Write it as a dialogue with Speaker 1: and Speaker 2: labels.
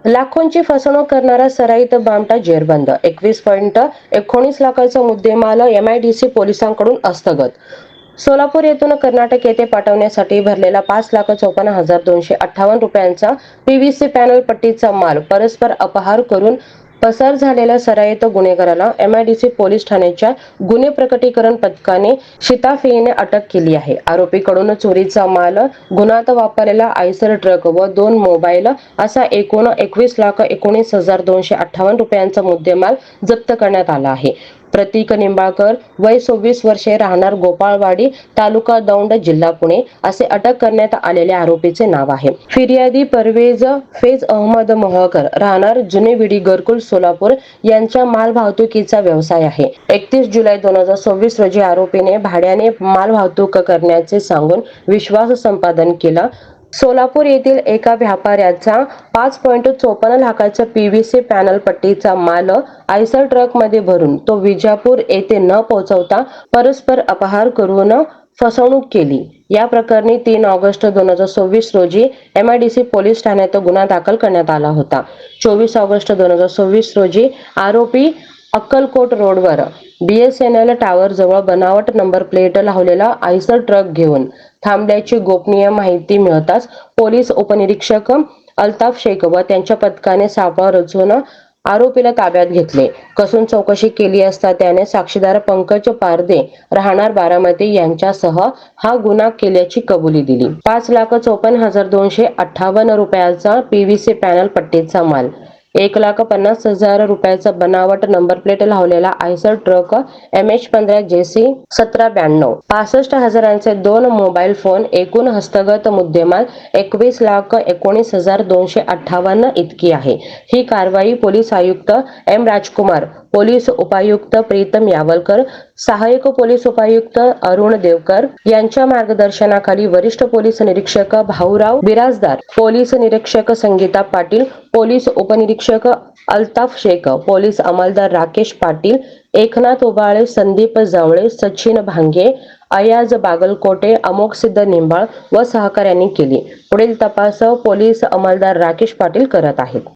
Speaker 1: लाखोंची फसवणूक करणारा सराईत बामटा जेरबंद. 21.19 लाखाचा मुद्देमाल एमआयडीसी पोलिसांकडून हस्तगत. सोलापूर येथून कर्नाटक येथे पाठवण्यासाठी भरलेला 5,54,258 रुपयांचा पीव्हीसी पॅनल पट्टीचा माल परस्पर अपहार करून पसार झालेल्या सराईत गुन्हेगाराला एमआयडीसी पोलीस ठाण्याच्या गुन्हे प्रकटीकरण पथकाने शिताफीने अटक केली आहे. आरोपीकडून चोरीचा माल, गुन्ह्यात वापरलेला आयसर ट्रक व 2 मोबाईल असा एकूण 21,19,258 रुपयांचा मुद्देमाल जप्त करण्यात आला आहे. प्रतीक निंबाळकर, वय 24 वर्षे, राहणार गोपाळवाडी, तालुका दौंड, जिल्हा पुणे असे अटक करण्यात आलेल्या आरोपीचे नाव आहे. फिर्यादी परवेज फैज अहमद मोहळकर, राहणार जुनेविडी, घरकुल, सोलापूर यांचा माल वाहतुकीचा व्यवसाय आहे. 31 जुलै 2024 रोजी आरोपीने भाड्याने माल वाहतूक करण्याचे सांगून विश्वास संपादन केला. सोलापूर येथील एका व्यापाऱ्याचा 5.54 लाखाचा पीव्हीसी पॅनल पट्टीचा माल आयसर ट्रकमध्ये भरून तो विजापूर येथे न पोहोचवता परस्पर अपहार करून फसवणूक केली. या प्रकरणी 3 ऑगस्ट 2024 रोजी एमआयडीसी पोलीस ठाण्यात गुन्हा दाखल करण्यात आला होता. 24 ऑगस्ट 2024 रोजी आरोपी अक्कलकोट रोडवर बीएसएनएल टॉवर जवळ बनावट नंबर प्लेट लावलेला आयसर ट्रक घेऊन थांबल्याची गोपनीय माहिती मिळताच पोलीस उपनिरीक्षक अल्ताफ शेख व त्यांच्या पथकाने सापळा रचून आरोपीला ताब्यात घेतले. कसून चौकशी केली असता त्याने साक्षीदार पंकज पारदे, राहणार बारामती यांच्यासह हा गुन्हा केल्याची कबुली दिली. 5,54,258 रुपयाचा पीव्हीसी पॅनल पट्टीचा माल, 1,50,000 रुपयाचा बनावट नंबर प्लेट लावलेला आयसर ट्रक MH15 JC 1792, 65,000चे 2 मोबाईल फोन, एकूण हस्तगत मुद्देमाल 21,19,258 इतकी आहे. ही कारवाई पोलीस आयुक्त M. राजकुमार, पोलीस उपायुक्त प्रीतम यावलकर, सहाय्यक पोलीस उपायुक्त अरुण देवकर यांच्या मार्गदर्शनाखाली वरिष्ठ पोलीस निरीक्षक भाऊराव बिराजदार, पोलीस निरीक्षक संगीता पाटील, पोलीस उपनिरीक्षक अल्ताफ शेख, पोलीस अंमलदार राकेश पाटील, एकनाथ उबाळे, संदीप जावळे, सचिन भांगे, अयाज बागलकोटे, अमोघसिद्ध निंबाळ व सहकाऱ्यांनी केली. पुढील तपास पोलीस अंमलदार राकेश पाटील करत आहेत.